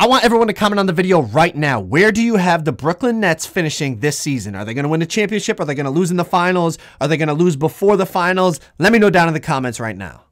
I want everyone to comment on the video right now. Where do you have the Brooklyn Nets finishing this season? Are they going to win the championship? Are they going to lose in the finals? Are they going to lose before the finals? Let me know down in the comments right now.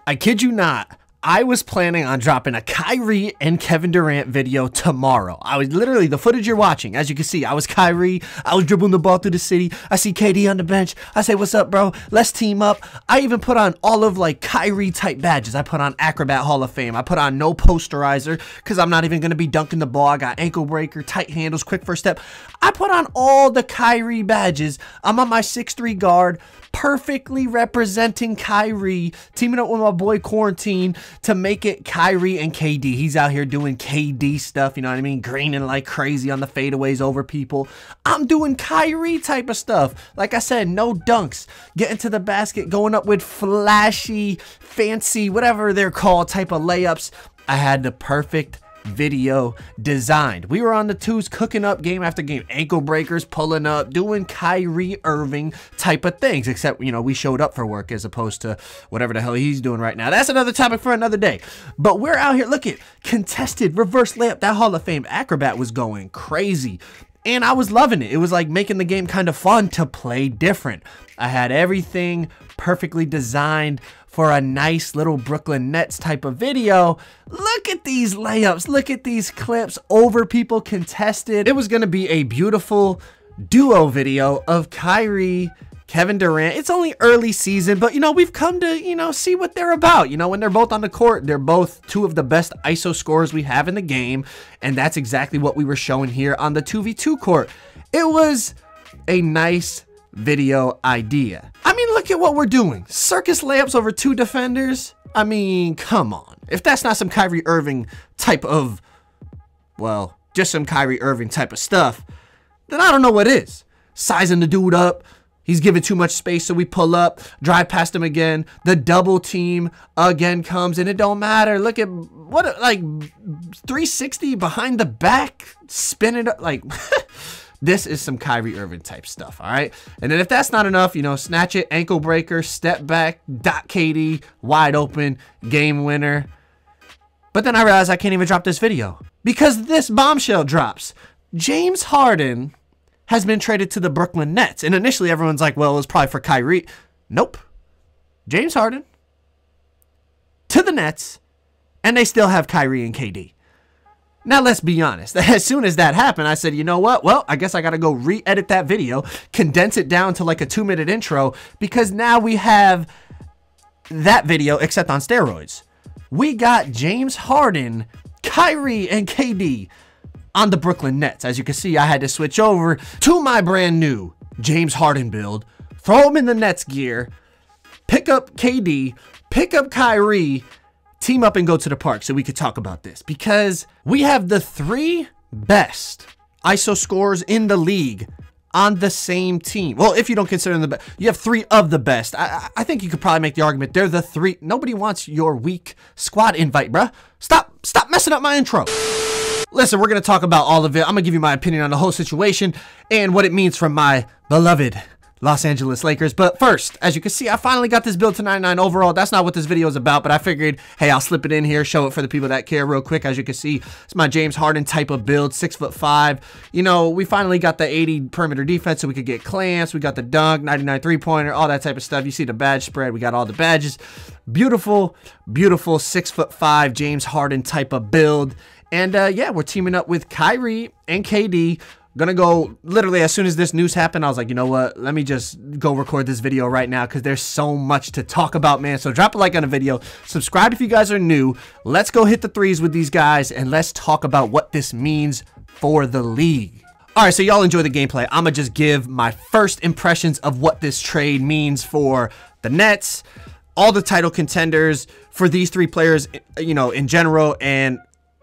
I kid you not. I was planning on dropping a Kyrie and Kevin Durant video tomorrow. I was literally, the footage you're watching, as you can see, I was Kyrie. I was dribbling the ball through the city. I see KD on the bench. I say, what's up, bro? Let's team up. I even put on all of like Kyrie type badges. I put on Acrobat Hall of Fame. I put on no posterizer because I'm not even going to be dunking the ball. I got ankle breaker, tight handles, quick first step. I put on all the Kyrie badges. I'm on my 6'3" guard, perfectly representing Kyrie, teaming up with my boy Quarantine to make it Kyrie and KD. He's out here doing KD stuff, you know what I mean? Greening like crazy on the fadeaways over people. I'm doing Kyrie type of stuff. Like I said, no dunks, getting to the basket, going up with flashy, fancy, whatever they're called, type of layups. I had the perfect video designed. We were on the twos, cooking up game after game, ankle breakers, pulling up, doing Kyrie Irving type of things, except, you know, we showed up for work as opposed to whatever the hell he's doing right now. That's another topic for another day. But we're out here, look at contested reverse layup. That Hall of Fame acrobat was going crazy. And I was loving it. It was like making the game kind of fun to play different. I had everything perfectly designed for a nice little Brooklyn Nets type of video. Look at these layups. Look at these clips over people contested. It was going to be a beautiful duo video of Kyrie, Kevin Durant. It's only early season, but, you know, we've come to, you know, see what they're about. You know, when they're both on the court, they're both two of the best ISO scorers we have in the game. And that's exactly what we were showing here on the 2v2 court. It was a nice video idea. I mean, look at what we're doing. Circus layups over two defenders. I mean, come on. If that's not some Kyrie Irving type of, well, just some Kyrie Irving type of stuff, then I don't know what is. Sizing the dude up. He's giving too much space, so we pull up, drive past him again. The double team again comes, and it don't matter. Look at what, like 360 behind the back, spin it up, like this is some Kyrie Irving type stuff, all right? And then if that's not enough, you know, snatch it, ankle breaker, step back, dot KD, wide open, game winner. But then I realized I can't even drop this video because this bombshell drops. James Harden has been traded to the Brooklyn Nets. And initially everyone's like, well, it was probably for Kyrie. Nope. James Harden to the Nets, and they still have Kyrie and KD. Now, let's be honest. As soon as that happened, I said, you know what? Well, I guess I got to go re-edit that video, condense it down to like a 2-minute intro, because now we have that video, except on steroids. We got James Harden, Kyrie, and KD on the Brooklyn Nets. As you can see, I had to switch over to my brand new James Harden build, throw him in the Nets gear, pick up KD, pick up Kyrie, team up and go to the park so we could talk about this, because we have the 3 best ISO scorers in the league on the same team. Well, if you don't consider them the best, you have 3 of the best. I think you could probably make the argument they're the 3. Nobody wants your weak squad invite, bruh. Stop messing up my intro. Listen, we're going to talk about all of it. I'm going to give you my opinion on the whole situation and what it means for my beloved Los Angeles Lakers. But first, as you can see, I finally got this build to 99 overall. That's not what this video is about, but I figured, hey, I'll slip it in here, show it for the people that care real quick. As you can see, it's my James Harden type of build, 6'5". You know, we finally got the 80 perimeter defense so we could get clamps. We got the dunk, 99 three-pointer, all that type of stuff. You see the badge spread. We got all the badges. Beautiful, beautiful 6'5" James Harden type of build. And yeah, we're teaming up with Kyrie and KD. Gonna go, literally as soon as this news happened, I was like, you know what, let me just go record this video right now because there's so much to talk about, man. So drop a like on the video, subscribe if you guys are new. Let's go hit the threes with these guys and let's talk about what this means for the league. All right, so y'all enjoy the gameplay. I'm gonna just give my first impressions of what this trade means for the Nets, all the title contenders, for these 3 players, you know, in general, and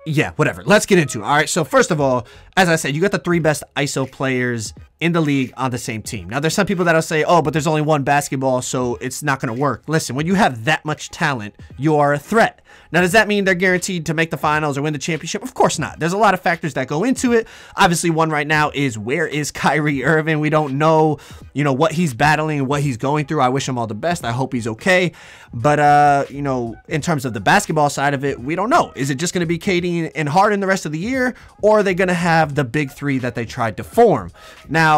yeah, whatever. Let's get into it. All right. So first of all, as I said, you got the 3 best ISO players in the league on the same team. Now, there's some people that'll say, oh, but there's only one basketball, so it's not going to work. Listen, when you have that much talent, you are a threat. Now, does that mean they're guaranteed to make the finals or win the championship? Of course not. There's a lot of factors that go into it. Obviously, one right now is, where is Kyrie Irving? We don't know, what he's battling and what he's going through. I wish him all the best. I hope he's okay. But, in terms of the basketball side of it, we don't know. Is it just going to be KD and Harden the rest of the year? Or are they going to have the big 3 that they tried to form? Now,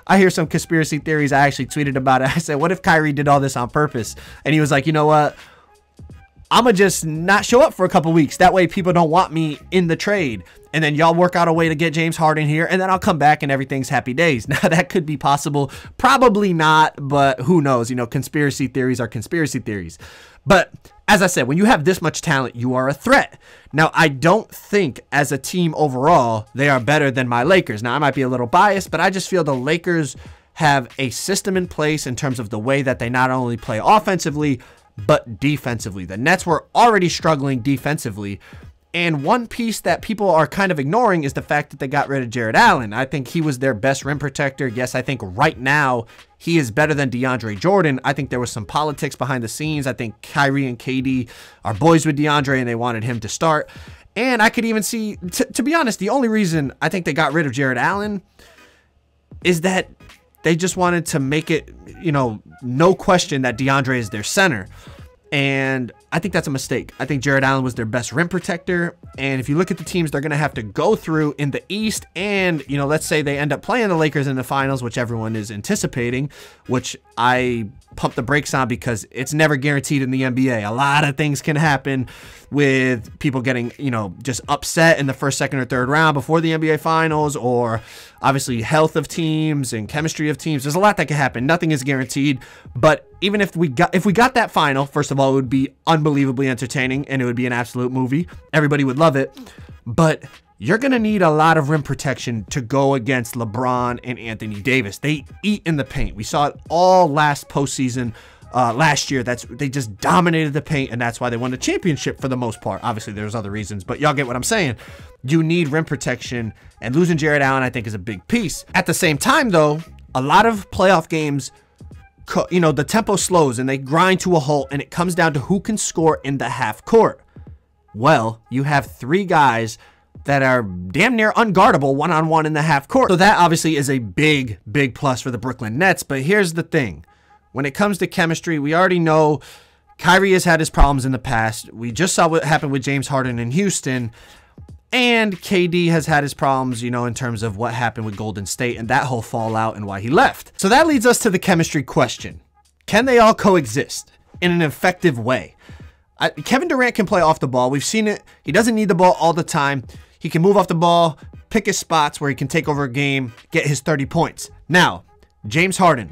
I hear some conspiracy theories. I actually tweeted about it. I said, what if Kyrie did all this on purpose? And he was like, you know what? I'm going to just not show up for a couple weeks. That way people don't want me in the trade. And then y'all work out a way to get James Harden here. And then I'll come back and everything's happy days. Now, that could be possible. Probably not, but who knows? Conspiracy theories are conspiracy theories. But as I said, when you have this much talent, you are a threat. Now, I don't think as a team overall, they are better than my Lakers. Now, I might be a little biased, but I just feel the Lakers have a system in place in terms of the way that they not only play offensively, but defensively. The Nets were already struggling defensively. And one piece that people are kind of ignoring is the fact that they got rid of Jared Allen. I think he was their best rim protector. Yes, I think right now he is better than DeAndre Jordan. I think there was some politics behind the scenes. I think Kyrie and KD are boys with DeAndre and they wanted him to start. And I could even see, to be honest, the only reason I think they got rid of Jared Allen is that they just wanted to make it, no question that DeAndre is their center. And I think that's a mistake. I think Jared Allen was their best rim protector. And if you look at the teams they're going to have to go through in the East, and, let's say they end up playing the Lakers in the finals, which everyone is anticipating, which I pump the brakes on because it's never guaranteed in the NBA. A lot of things can happen with people getting, just upset in the first, second, or third round before the NBA finals, or obviously health of teams and chemistry of teams. There's a lot that can happen. Nothing is guaranteed. But even if we got that final, first of all, it would be unbelievably entertaining and it would be an absolute movie. Everybody would love it. But you're going to need a lot of rim protection to go against LeBron and Anthony Davis. They eat in the paint. We saw it all last postseason. Last year, they just dominated the paint, and that's why they won the championship for the most part. Obviously, there's other reasons, but y'all get what I'm saying. You need rim protection, and losing Jared Allen, I think, is a big piece. At the same time, though, a lot of playoff games, the tempo slows, and they grind to a halt, and it comes down to who can score in the half court. Well, you have 3 guys that are damn near unguardable one-on-one in the half court. So that obviously is a big, big plus for the Brooklyn Nets, but here's the thing. When it comes to chemistry, we already know Kyrie has had his problems in the past. We just saw what happened with James Harden in Houston. And KD has had his problems, in terms of what happened with Golden State and that whole fallout and why he left. So that leads us to the chemistry question. Can they all coexist in an effective way? Kevin Durant can play off the ball. We've seen it. He doesn't need the ball all the time. He can move off the ball, pick his spots where he can take over a game, get his 30 points. Now, James Harden.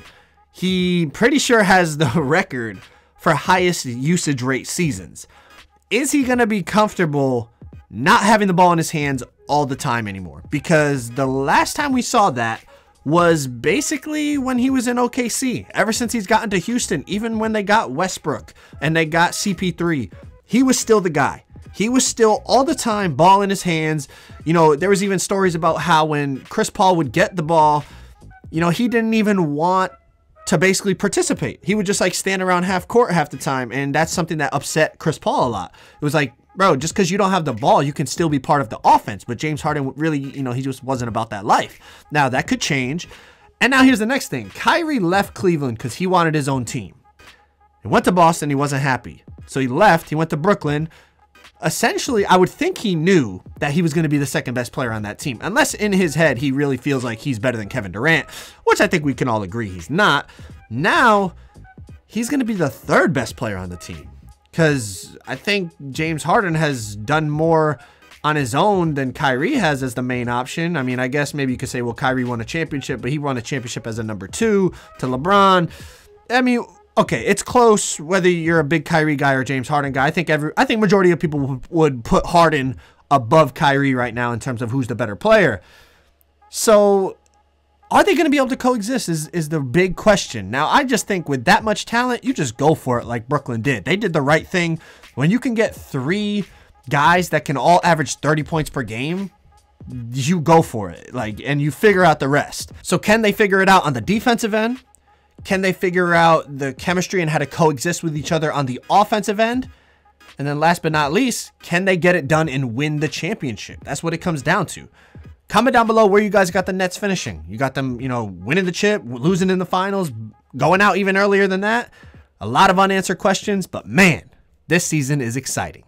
He pretty sure has the record for highest usage rate seasons. Is he going to be comfortable not having the ball in his hands all the time anymore? Because the last time we saw that was basically when he was in OKC. Ever since he's gotten to Houston, even when they got Westbrook and they got CP3, he was still the guy. He was still all the time ball in his hands. There was even stories about how when Chris Paul would get the ball, he didn't even want to basically participate. He would just stand around half court half the time. And that's something that upset Chris Paul a lot. It was like, bro, just because you don't have the ball, you can still be part of the offense. But James Harden really, he just wasn't about that life. Now that could change. And now here's the next thing. Kyrie left Cleveland because he wanted his own team. He went to Boston. He wasn't happy. So he left. He went to Brooklyn. Essentially, I would think he knew that he was going to be the second best player on that team. Unless in his head, he really feels like he's better than Kevin Durant, which I think we can all agree he's not. Now, he's going to be the 3rd best player on the team. Because I think James Harden has done more on his own than Kyrie has as the main option. I mean, I guess maybe you could say, well, Kyrie won a championship, but he won a championship as a number 2 to LeBron. I mean, okay, it's close whether you're a big Kyrie guy or James Harden guy. I think majority of people would put Harden above Kyrie right now in terms of who's the better player. So are they going to be able to coexist is the big question. Now, I just think with that much talent, you just go for it like Brooklyn did. They did the right thing. When you can get 3 guys that can all average 30 points per game, you go for it, like, and you figure out the rest. So can they figure it out on the defensive end? Can they figure out the chemistry and how to coexist with each other on the offensive end? And then last but not least, can they get it done and win the championship? That's what it comes down to. Comment down below where you guys got the Nets finishing. You got them, you know, winning the chip, losing in the finals, going out even earlier than that. A lot of unanswered questions, but man, this season is exciting.